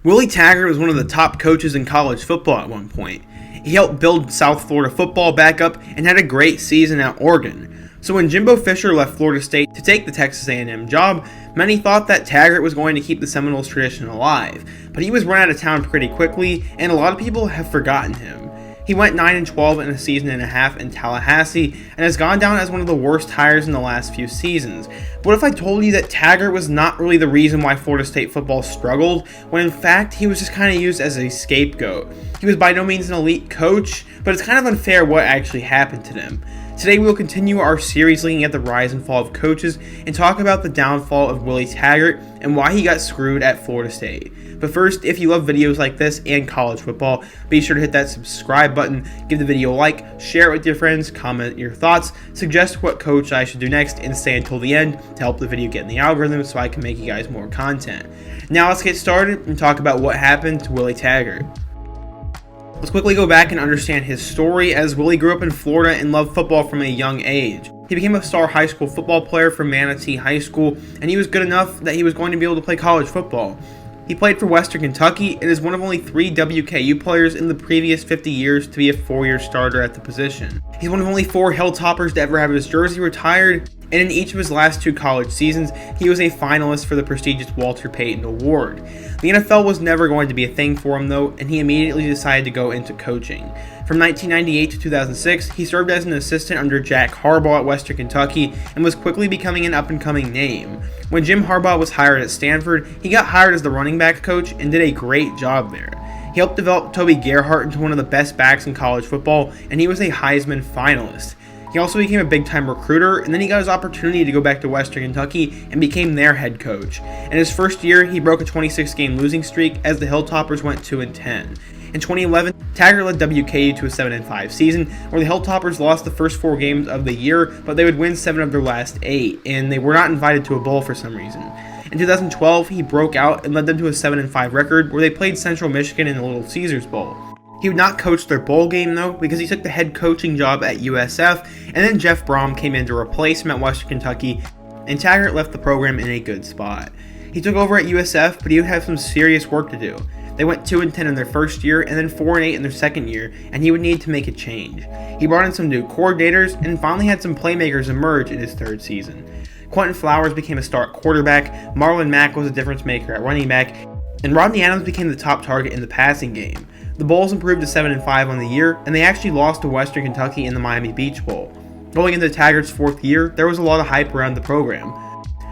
Willie Taggart was one of the top coaches in college football at one point. He helped build South Florida football back up and had a great season at Oregon. So when Jimbo Fisher left Florida State to take the Texas A&M job, many thought that Taggart was going to keep the Seminoles tradition alive, but he was run out of town pretty quickly, and a lot of people have forgotten him. He went 9-12 in a season and a half in Tallahassee and has gone down as one of the worst hires in the last few seasons. But what if I told you that Taggart was not really the reason why Florida State football struggled, when in fact he was just kind of used as a scapegoat? He was by no means an elite coach, but it's kind of unfair what actually happened to them. Today we will continue our series looking at the rise and fall of coaches and talk about the downfall of Willie Taggart and why he got screwed at Florida State. But first, if you love videos like this and college football, be sure to hit that subscribe button, give the video a like, share it with your friends, comment your thoughts, suggest what coach I should do next, and stay until the end to help the video get in the algorithm so I can make you guys more content. Now let's get started and talk about what happened to Willie Taggart. Let's quickly go back and understand his story, as Willie grew up in Florida and loved football from a young age. He became a star high school football player for Manatee High School, and he was good enough that he was going to be able to play college football. He played for Western Kentucky and is one of only 3 WKU players in the previous 50 years to be a 4-year starter at the position. He's one of only 4 Hilltoppers to ever have his jersey retired, and in each of his last 2 college seasons, he was a finalist for the prestigious Walter Payton Award. The NFL was never going to be a thing for him though, and he immediately decided to go into coaching. From 1998 to 2006, he served as an assistant under Jack Harbaugh at Western Kentucky and was quickly becoming an up-and-coming name. When Jim Harbaugh was hired at Stanford, he got hired as the running back coach and did a great job there. He helped develop Toby Gerhart into one of the best backs in college football, and he was a Heisman finalist. He also became a big-time recruiter, and then he got his opportunity to go back to Western Kentucky and became their head coach. In his first year, he broke a 26-game losing streak as the Hilltoppers went 2-10. In 2011, Taggart led WKU to a 7-5 season, where the Hilltoppers lost the first 4 games of the year, but they would win 7 of their last 8, and they were not invited to a bowl for some reason. In 2012, he broke out and led them to a 7-5 record, where they played Central Michigan in the Little Caesars Bowl. He would not coach their bowl game though, because he took the head coaching job at USF, and then Jeff Brom came in to replace him at Western Kentucky, and Taggart left the program in a good spot. He took over at USF, but he would have some serious work to do. They went 2-10 in their first year, and then 4-8 in their second year, and he would need to make a change. He brought in some new coordinators, and finally had some playmakers emerge in his 3rd season. Quentin Flowers became a star quarterback, Marlon Mack was a difference maker at running back, and Rodney Adams became the top target in the passing game. The Bulls improved to 7-5 on the year, and they actually lost to Western Kentucky in the Miami Beach Bowl. Going into Taggart's 4th year, there was a lot of hype around the program.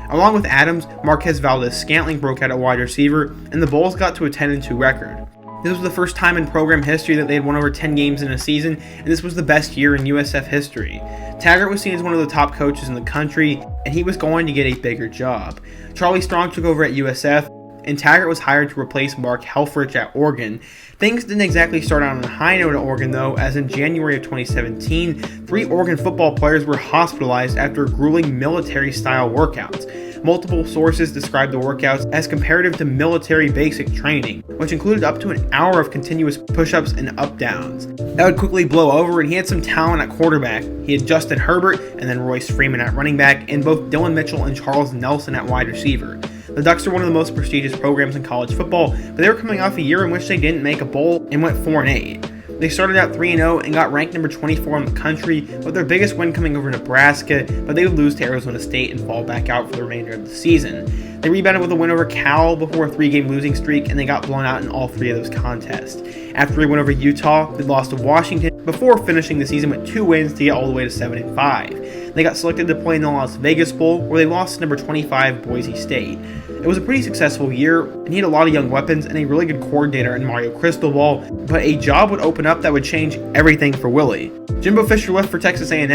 Along with Adams, Marquez Valdez-Scantling broke out at wide receiver, and the Bulls got to a 10-2 record. This was the first time in program history that they had won over 10 games in a season, and this was the best year in USF history. Taggart was seen as one of the top coaches in the country, and he was going to get a bigger job. Charlie Strong took over at USF, and Taggart was hired to replace Mark Helfrich at Oregon. Things didn't exactly start out on a high note at Oregon though, as in January of 2017, 3 Oregon football players were hospitalized after grueling military-style workouts. Multiple sources described the workouts as comparative to military basic training, which included up to an hour of continuous push-ups and up-downs. That would quickly blow over, and he had some talent at quarterback. He had Justin Herbert and then Royce Freeman at running back, and both Dylan Mitchell and Charles Nelson at wide receiver. The Ducks are one of the most prestigious programs in college football, but they were coming off a year in which they didn't make a bowl and went 4-8. They started out 3-0 and got ranked number 24 in the country, with their biggest win coming over Nebraska, but they would lose to Arizona State and fall back out for the remainder of the season. They rebounded with a win over Cal before a 3-game losing streak, and they got blown out in all 3 of those contests. After a win over Utah, they lost to Washington before finishing the season with 2 wins to get all the way to 7-5. They got selected to play in the Las Vegas Bowl, where they lost to number 25 Boise State. It was a pretty successful year, and he had a lot of young weapons and a really good coordinator in Mario Cristobal, but a job would open up that would change everything for Willie. Jimbo Fisher left for Texas A&M,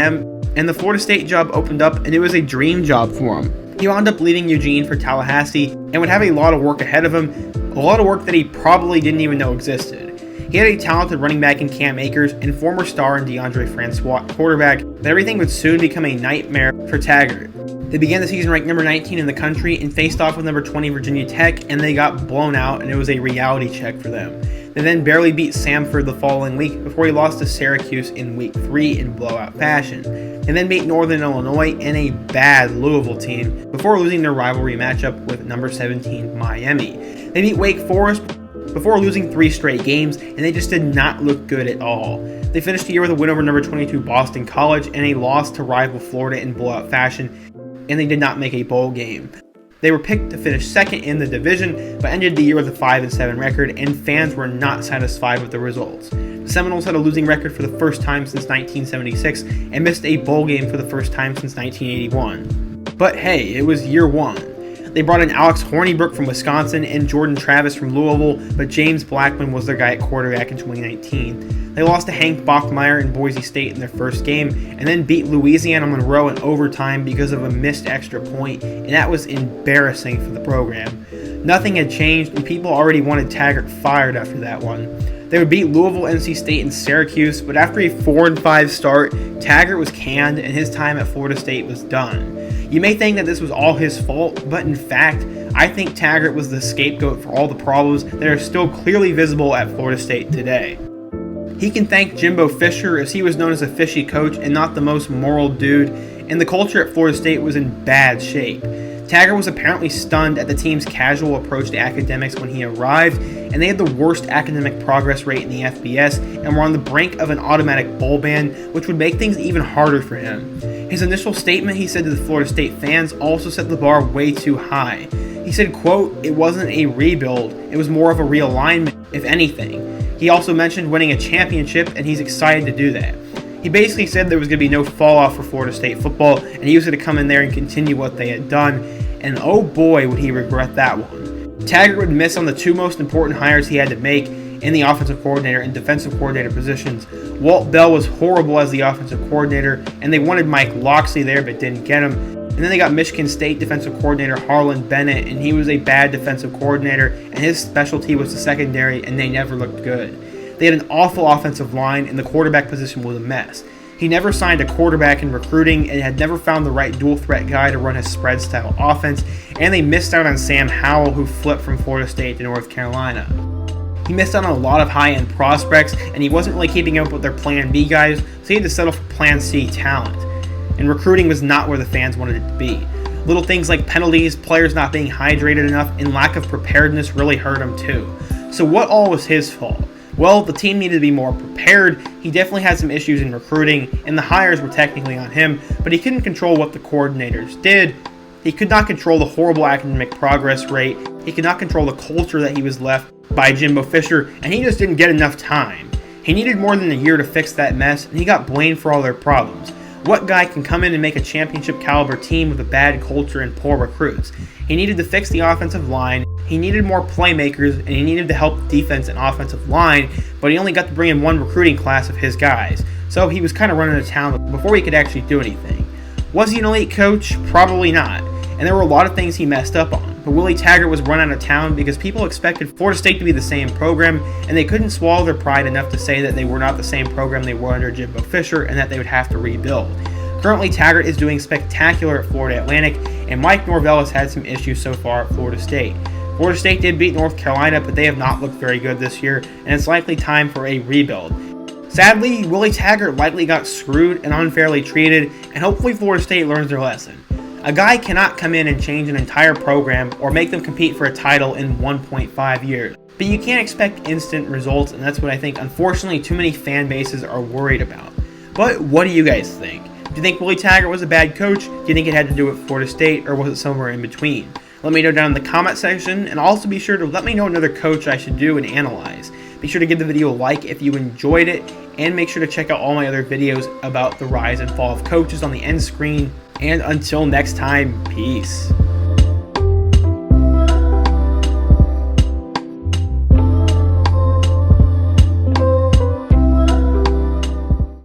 and the Florida State job opened up, and it was a dream job for him. He wound up leaving Eugene for Tallahassee and would have a lot of work ahead of him, a lot of work that he probably didn't even know existed. He had a talented running back in Cam Akers and former star in DeAndre Francois quarterback, but everything would soon become a nightmare for Taggart. They began the season ranked number 19 in the country and faced off with number 20 Virginia Tech, and they got blown out, and it was a reality check for them. They then barely beat Samford the following week before he lost to Syracuse in week 3 in blowout fashion. They then beat Northern Illinois and a bad Louisville team before losing their rivalry matchup with number 17 Miami. They beat Wake Forest before losing 3 straight games, and they just did not look good at all. They finished the year with a win over number 22 Boston College and a loss to rival Florida in blowout fashion, and they did not make a bowl game. They were picked to finish second in the division, but ended the year with a 5-7 record, and fans were not satisfied with the results. The Seminoles had a losing record for the first time since 1976 and missed a bowl game for the first time since 1981. But hey, it was year 1. They brought in Alex Hornibrook from Wisconsin and Jordan Travis from Louisville, but James Blackman was their guy at quarterback in 2019. They lost to Hank Bachmeier and Boise State in their first game, and then beat Louisiana Monroe in overtime because of a missed extra point, and that was embarrassing for the program. Nothing had changed, and people already wanted Taggart fired after that one. They would beat Louisville, NC State, and Syracuse, but after a 4-5 start, Taggart was canned, and his time at Florida State was done. You may think that this was all his fault, but in fact, I think Taggart was the scapegoat for all the problems that are still clearly visible at Florida State today. He can thank Jimbo Fisher, as he was known as a fishy coach and not the most moral dude, and the culture at Florida State was in bad shape. Taggart was apparently stunned at the team's casual approach to academics when he arrived, and they had the worst academic progress rate in the FBS and were on the brink of an automatic bowl ban, which would make things even harder for him. His initial statement, he said to the Florida State fans, also set the bar way too high. He said, quote, "It wasn't a rebuild, it was more of a realignment, if anything." He also mentioned winning a championship, and he's excited to do that. He basically said there was going to be no fall off for Florida State football, and he was going to come in there and continue what they had done, and oh boy would he regret that one. Taggart would miss on the 2 most important hires he had to make in the offensive coordinator and defensive coordinator positions. Walt Bell was horrible as the offensive coordinator, and they wanted Mike Locksley there but didn't get him. And then they got Michigan State defensive coordinator Harlan Bennett, and he was a bad defensive coordinator, and his specialty was the secondary, and they never looked good. They had an awful offensive line, and the quarterback position was a mess. He never signed a quarterback in recruiting and had never found the right dual threat guy to run his spread style offense, and they missed out on Sam Howell, who flipped from Florida State to North Carolina. He missed out on a lot of high-end prospects, and he wasn't really keeping up with their Plan B guys, so he had to settle for Plan C talent. And recruiting was not where the fans wanted it to be. Little things like penalties, players not being hydrated enough, and lack of preparedness really hurt him too. So what all was his fault? Well, the team needed to be more prepared. He definitely had some issues in recruiting, and the hires were technically on him, but he couldn't control what the coordinators did. He could not control the horrible academic progress rate. He could not control the culture that he was left by Jimbo Fisher, and he just didn't get enough time. He needed more than a year to fix that mess, and he got blamed for all their problems. What guy can come in and make a championship caliber team with a bad culture and poor recruits? He needed to fix the offensive line, he needed more playmakers, and he needed to help the defense and offensive line, but he only got to bring in 1 recruiting class of his guys. So he was kind of running to town before he could actually do anything. Was he an elite coach? Probably not. And there were a lot of things he messed up on. But Willie Taggart was run out of town because people expected Florida State to be the same program, and they couldn't swallow their pride enough to say that they were not the same program they were under Jimbo Fisher and that they would have to rebuild. Currently, Taggart is doing spectacular at Florida Atlantic, and Mike Norvell has had some issues so far at Florida State. Florida State did beat North Carolina, but they have not looked very good this year, and it's likely time for a rebuild. Sadly, Willie Taggart likely got screwed and unfairly treated, and hopefully Florida State learns their lesson. A guy cannot come in and change an entire program or make them compete for a title in 1.5 years. But you can't expect instant results, and that's what I think, unfortunately, too many fan bases are worried about. But what do you guys think? Do you think Willie Taggart was a bad coach? Do you think it had to do with Florida State, or was it somewhere in between? Let me know down in the comment section, and also be sure to let me know another coach I should do and analyze. Be sure to give the video a like if you enjoyed it, and make sure to check out all my other videos about the rise and fall of coaches on the end screen. And until next time, peace.